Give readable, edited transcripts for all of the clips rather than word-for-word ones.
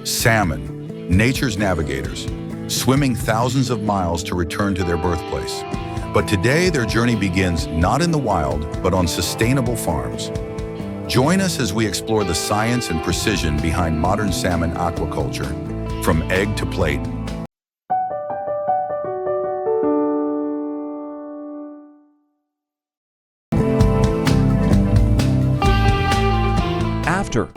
Salmon, nature's navigators, swimming thousands of miles to return to their birthplace. But today their journey begins not in the wild, but on sustainable farms. Join us as we explore the science and precision behind modern salmon aquaculture, from egg to plate. After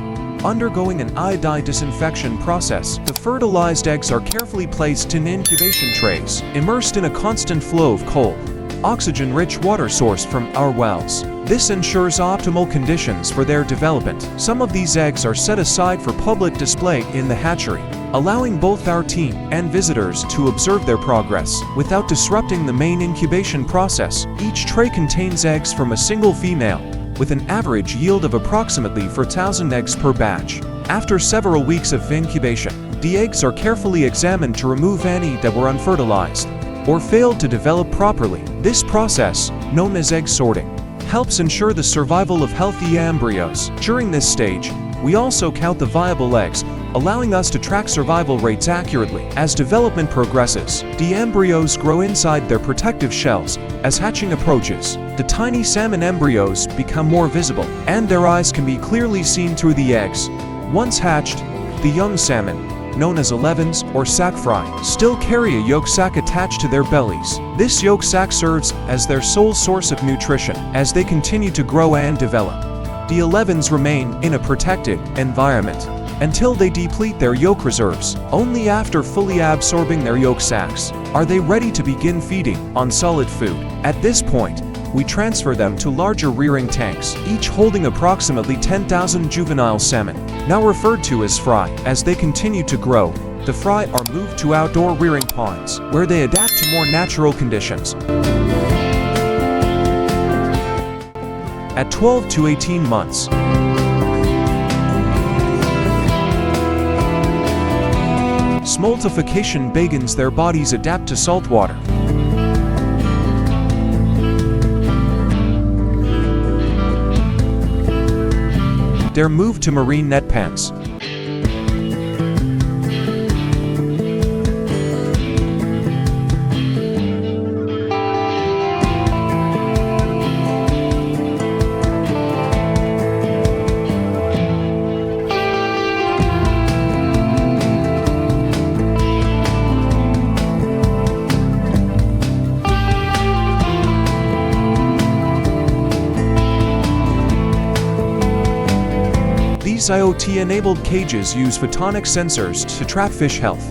undergoing an iodine disinfection process, the fertilized eggs are carefully placed in incubation trays, immersed in a constant flow of cold, oxygen-rich water sourced from our wells. This ensures optimal conditions for their development. Some of these eggs are set aside for public display in the hatchery, allowing both our team and visitors to observe their progress without disrupting the main incubation process. Each tray contains eggs from a single female, with an average yield of approximately 4,000 eggs per batch. After several weeks of incubation, the eggs are carefully examined to remove any that were unfertilized or failed to develop properly. This process, known as egg sorting, helps ensure the survival of healthy embryos. During this stage, we also count the viable eggs, allowing us to track survival rates accurately. As development progresses, the embryos grow inside their protective shells. As hatching approaches, the tiny salmon embryos become more visible, and their eyes can be clearly seen through the eggs. Once hatched, the young salmon, known as alevins or sac fry, still carry a yolk sac attached to their bellies. This yolk sac serves as their sole source of nutrition. As they continue to grow and develop, the alevins remain in a protected environment until they deplete their yolk reserves. Only after fully absorbing their yolk sacs are they ready to begin feeding on solid food. At this point, we transfer them to larger rearing tanks, each holding approximately 10,000 juvenile salmon, now referred to as fry. As they continue to grow, the fry are moved to outdoor rearing ponds, where they adapt to more natural conditions. At 12 to 18 months, smoltification begins. Their bodies adapt to salt water. They're moved to marine net pens. These IoT-enabled cages use photonic sensors to track fish health.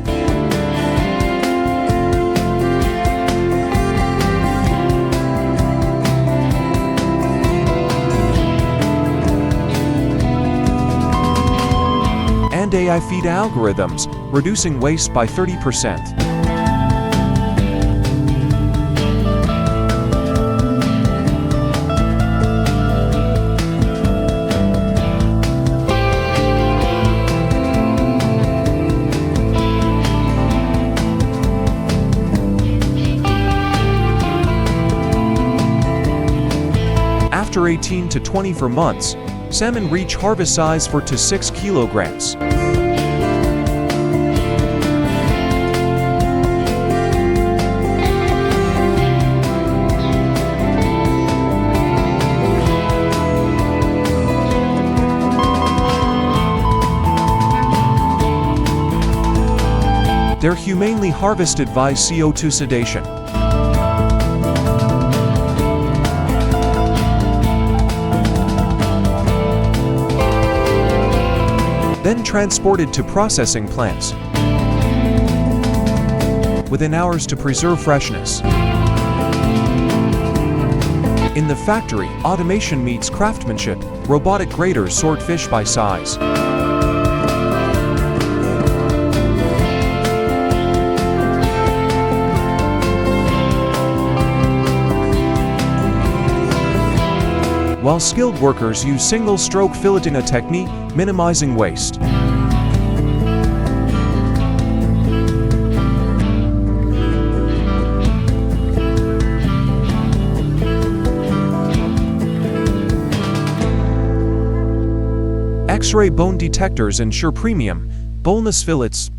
And AI feed algorithms, reducing waste by 30%. After 18 to 24 months, salmon reach harvest size 4 to 6 kilograms. They're humanely harvested via CO2 sedation. Then transported to processing plants within hours to preserve freshness. In the factory, automation meets craftsmanship. Robotic graders sort fish by size. While skilled workers use single-stroke filleting a technique, minimizing waste. X-ray bone detectors ensure premium, Boneless fillets.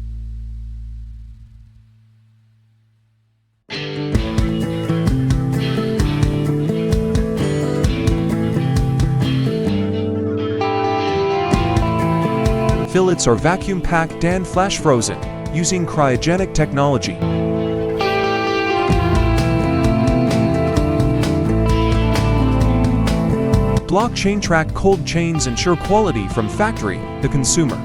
Fillets are vacuum-packed and flash-frozen, using cryogenic technology. Blockchain track cold chains ensure quality from factory to consumer.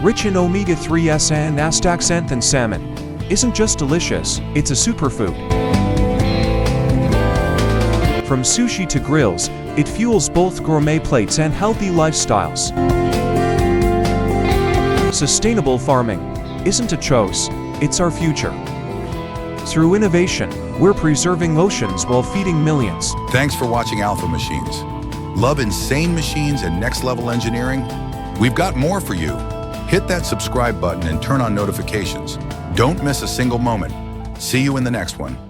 Rich in omega-3s and Astaxanthin, salmon isn't just delicious, it's a superfood. From sushi to grills, it fuels both gourmet plates and healthy lifestyles. Sustainable farming isn't a choice, it's our future. Through innovation, we're preserving oceans while feeding millions. Thanks for watching Alpha Machines. Love insane machines and next-level engineering? We've got more for you. Hit that subscribe button and turn on notifications. Don't miss a single moment. See you in the next one.